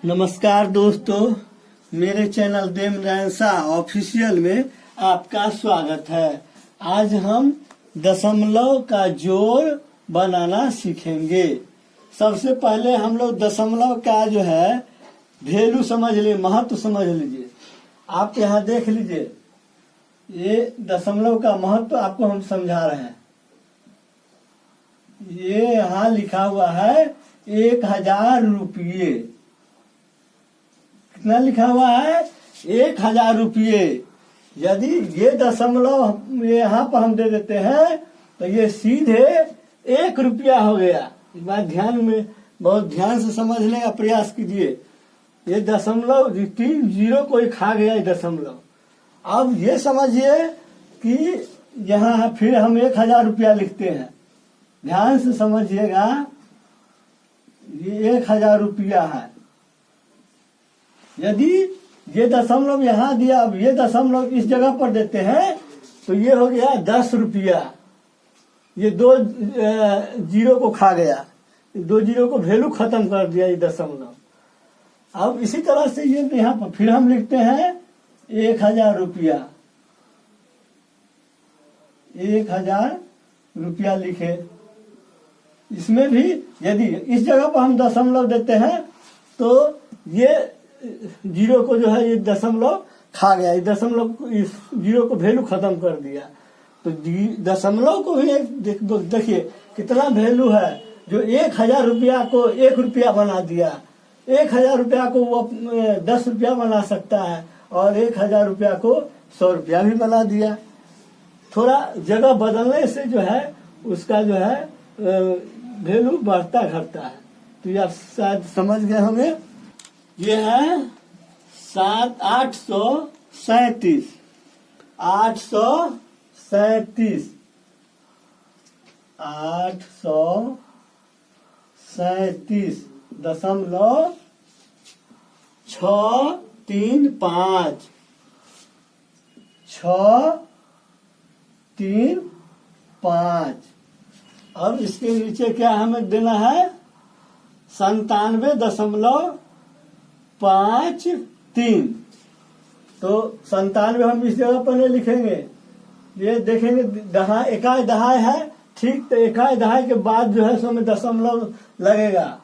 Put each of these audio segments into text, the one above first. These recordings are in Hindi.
नमस्कार दोस्तों, मेरे चैनल देमरायन ऑफिशियल में आपका स्वागत है। आज हम दशमलव का जोड़ बनाना सीखेंगे। सबसे पहले हम लोग दशमलव का जो है वैल्यू समझ लीजिए, महत्व समझ लीजिए। आप यहाँ देख लीजिए, ये दशमलव का महत्व आपको हम समझा रहे हैं। ये यहाँ लिखा हुआ है 1000 रुपये। कितना लिखा हुआ है? 1000 रुपये। यदि ये दशमलव यहाँ पर हम दे देते हैं तो ये सीधे 1 रुपया हो गया। इस बात ध्यान में बहुत ध्यान से समझने का प्रयास कीजिए। ये दशमलव 3 जीरो कोई खा गया ये दशमलव। अब ये समझिए कि यहाँ फिर हम 1000 रुपया लिखते हैं। ध्यान से समझिएगा, ये 1000 रुपया है। यदि ये दशमलव यहाँ दिया, अब ये दशमलव इस जगह पर देते हैं तो ये हो गया 10 रुपया। ये 2 जीरो को खा गया, 2 जीरो को वैल्यू खत्म कर दिया ये दशमलव। अब इसी तरह से ये यहाँ पर फिर हम लिखते हैं 1000 रुपया। 1000 रुपया लिखे। इसमें भी यदि इस जगह पर हम दशमलव देते हैं तो ये जीरो को जो है ये दशमलव खा गया। ये दशमलव इस जीरो को वैल्यू खत्म कर दिया। तो दशमलव को भी देखिए कितना वैल्यू है, जो 1000 रुपया को 1 रुपया बना दिया। 1000 रुपया को वो 10 रुपया बना सकता है और 1000 रुपया को 100 रुपया भी बना दिया। थोड़ा जगह बदलने से जो है उसका जो है वैल्यू बढ़ता घटता है। तो ये आप शायद समझ गए होंगे। ये है 837 837 दशमलव 635 635। अब इसके नीचे क्या हमें देना है? 97.53। तो 97 हम इस जगह पर नहीं लिखेंगे, ये देखेंगे इकाई दहाई है, ठीक। तो इकाई दहाई के बाद जो है सो में दशमलव लगेगा।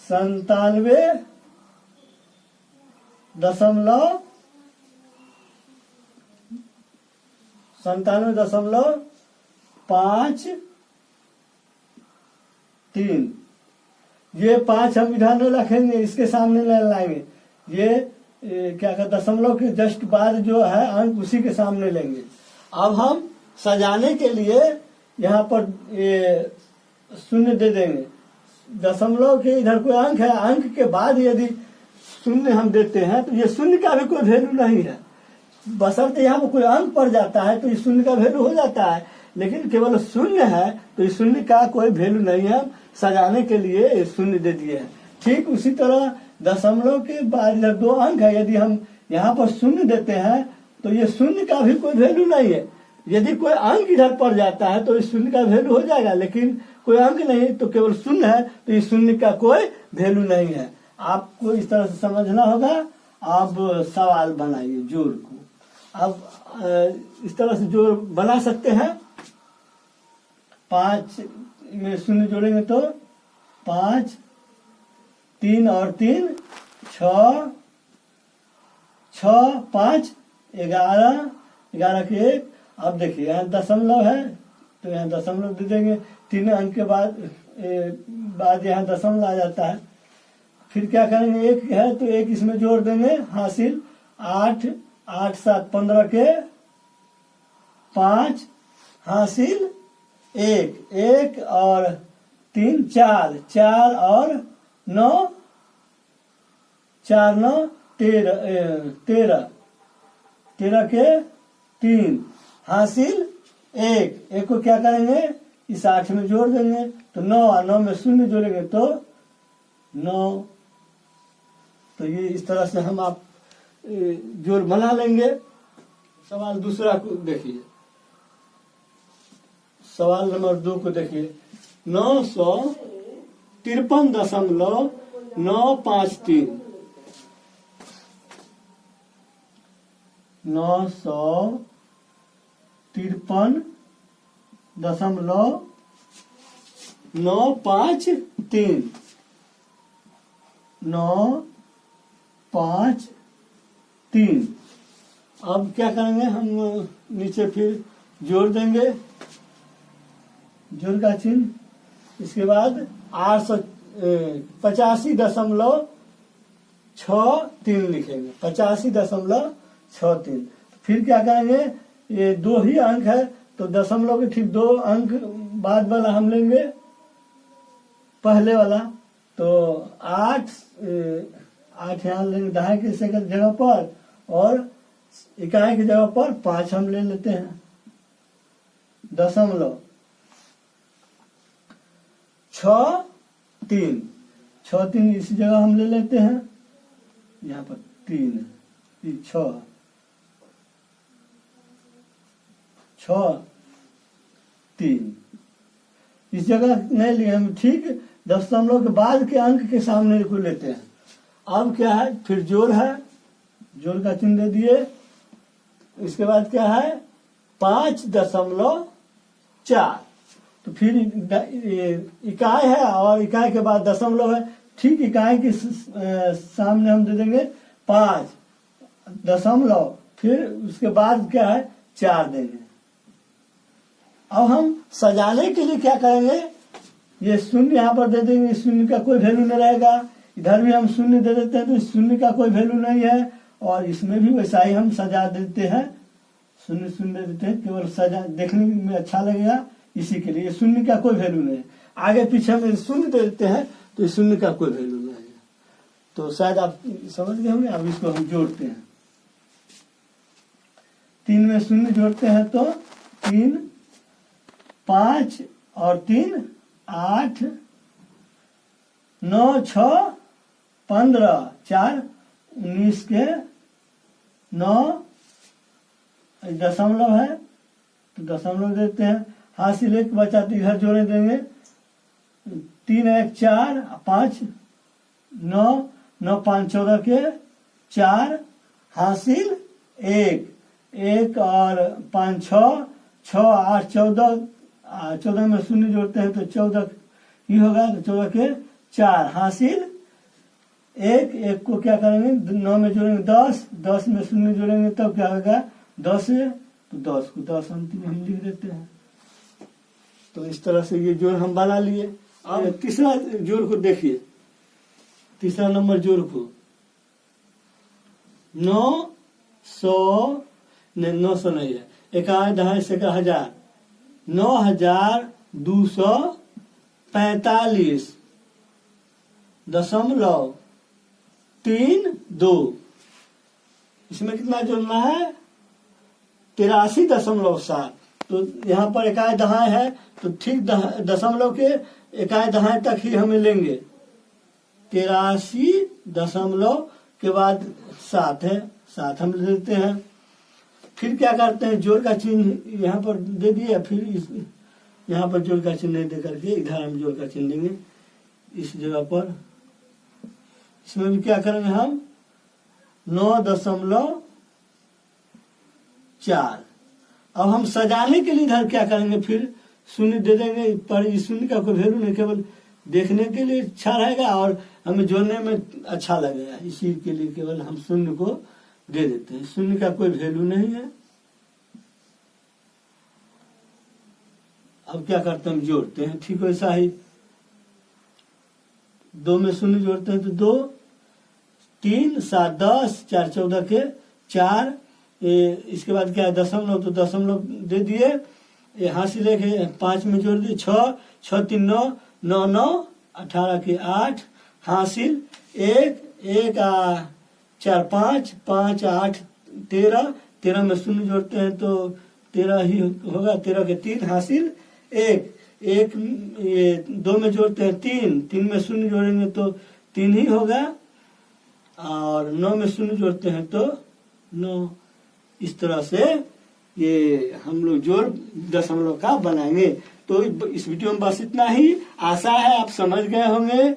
97.53। ये 5 हम इधर नहीं रखेंगे, इसके सामने नहीं लाएंगे। ये क्या कहते दशमलव के जस्ट बाद जो है अंक उसी के सामने लेंगे। अब हम सजाने के लिए यहाँ पर ये शून्य दे देंगे। दशमलव के इधर कोई अंक है, अंक के बाद यदि शून्य हम देते हैं तो ये शून्य का भी कोई वैल्यू नहीं है। बशर्ते यहाँ पर कोई अंक पड़ जाता है तो इस शून्य का वैल्यू हो जाता है, लेकिन केवल शून्य है तो इस शून्य का कोई वैल्यू नहीं है। सजाने के लिए शून्य दे दिए हैं। ठीक उसी तरह दशमलव के बाद इधर 2 अंक है, यदि हम यहाँ पर शून्य देते हैं तो ये शून्य का भी कोई वैल्यू नहीं है। यदि कोई अंक इधर पड़ जाता है तो इस शून्य का वैल्यू हो जाएगा, लेकिन कोई अंक नहीं तो केवल शून्य है तो इस शून्य का कोई वैल्यू नहीं है। आपको इस तरह से समझना होगा। आप सवाल बनाइए जोड़ को। अब इस तरह से जोड़ बना सकते हैं। 5 में शून्य जोड़ेंगे तो 5, 3 और 3 6, 6, 5 11, 11 के 1। अब देखिए यहाँ दशमलव है तो यहाँ दशमलव दे देंगे। 3 अंक के बाद यहाँ दशमलव आ जाता है। फिर क्या करेंगे? 1 है तो 1 इसमें जोड़ देंगे। हासिल 8, 8, 7, 15 के 5 हासिल 1 और 3 4, 4 और 9, 4, 9, 13 के 3 हासिल 1 को क्या करेंगे? इस 8 में जोड़ देंगे तो 9 और 9 में शून्य जोड़ेंगे तो 9। तो ये इस तरह से हम आप जोड़ बना लेंगे। सवाल दूसरा को देखिए। सवाल नंबर 2 को देखिए। 953.9 9 5 3 953.953 953। अब क्या करेंगे हम, नीचे फिर जोड़ देंगे, जोड़ का चिन्ह। इसके बाद 885.63 लिखेंगे, 85.63। फिर क्या करेंगे, ये 2 ही अंक है तो दशमलव के ठीक 2 अंक बाद वाला हम लेंगे, पहले वाला। तो 8 यहाँ लेंगे दहाई की जगह पर, और इकाई की जगह पर 5 हम ले लेते हैं। दशमलव 6 3 इसी जगह हम ले लेते हैं, यहाँ पर 3 6 3 इस जगह नहीं लिए हम, ठीक दशमलव के बाद के अंक के सामने को लेते हैं। अब क्या है, फिर जोड़ है, जोड़ का चिन्ह दे दिए। इसके बाद क्या है, 5.4। तो फिर इकाई है और इकाई के बाद दशमलव है, ठीक इकाई के सामने हम दे देंगे 5 दशमलव, फिर उसके बाद क्या है 4 देंगे। अब हम सजाने के लिए क्या करेंगे, ये शून्य यहाँ पर दे देंगे, शून्य का कोई वैल्यू नहीं रहेगा। इधर भी हम शून्य दे देते हैं तो शून्य का कोई वैल्यू नहीं है, और इसमें भी वैसा ही हम सजा देते हैं, शून्य शून्य देते हैं, केवल सजा देखने में अच्छा लगेगा इसी के लिए। शून्य का कोई वैल्यू नहीं है, आगे पीछे हम शून्य दे देते हैं तो शून्य का कोई वैल्यू नहीं है। तो शायद आप समझ गए होंगे। अब इसको हम जोड़ते हैं, 3 में शून्य जोड़ते हैं तो 3 5 और 3 8 9 6 15 4 19 के 9 दशमलव है तो दशमलव देते हैं। हासिल 1 बचा तो इधर जोड़े देंगे, 3 1 4 5 9 9 5 14 के 4 हासिल 1 और 5 6 6 8 14 में शून्य जोड़ते हैं तो 14 ही होगा, तो 14 के 4 हासिल 1 को क्या करेंगे 9 में जोड़ेंगे 10 में शून्य जोड़ेंगे तब क्या होगा 10 है, तो 10 को 10 अंतिम हम लिख देते हैं। तो इस तरह से ये जोड़ हम बना लिए। अब तीसरा जोड़ को देखिए, तीसरा नंबर जोड़ को 900 नहीं है, 1 दहाई से 1000 9245.32। इसमें कितना जोड़ना है 83.7। तो यहाँ पर 1 दहाई है तो ठीक दशमलव के 1 दहाई तक ही हमें लेंगे। 83 के बाद 7 है, 7 हम लेते हैं। फिर क्या करते हैं, जोड़ का चिन्ह यहाँ पर दे दिया, फिर यहाँ पर जोड़ का चिन्ह नहीं दे करके इधर हम जोड़ का चिन्ह देंगे इस जगह पर। इसमें भी क्या करेंगे हम 9.4। अब हम सजाने के लिए इधर क्या करेंगे, फिर शून्य दे देंगे, पर इस शून्य का कोई वैल्यू नहीं, केवल देखने के लिए अच्छा रहेगा और हमें जोड़ने में अच्छा लगेगा, इसी के लिए केवल हम शून्य को दे देते हैं। शून्य का कोई वैल्यू नहीं है। अब क्या करते हैं, हम जोड़ते हैं ठीक वैसा ही। 2 में शून्य जोड़ते हैं तो 2 3 7 10 4 14 के 4। इसके बाद क्या है दशमलव, तो दशमलव दे दिए, यहाँ से लेके 5 में जोड़ दिए 6 6 3 9 9 9 18 के 8 हासिल 1 4 5 5 8 13 13 में शून्य जोड़ते हैं तो 13 ही होगा, 13 के 3 हासिल 1 ये 2 में जोड़ते हैं 3 में शून्य जोड़ेंगे तो 3 ही होगा, और 9 में शून्य जोड़ते हैं तो 9। इस तरह से ये हम लोग जोड़ दशमलव का बनाएंगे। तो इस वीडियो में बस इतना ही। आशा है आप समझ गए होंगे।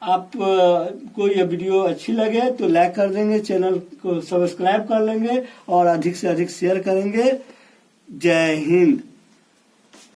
आप को ये वीडियो अच्छी लगे तो लाइक कर देंगे, चैनल को सब्सक्राइब कर लेंगे और अधिक से अधिक शेयर करेंगे। जय हिंद।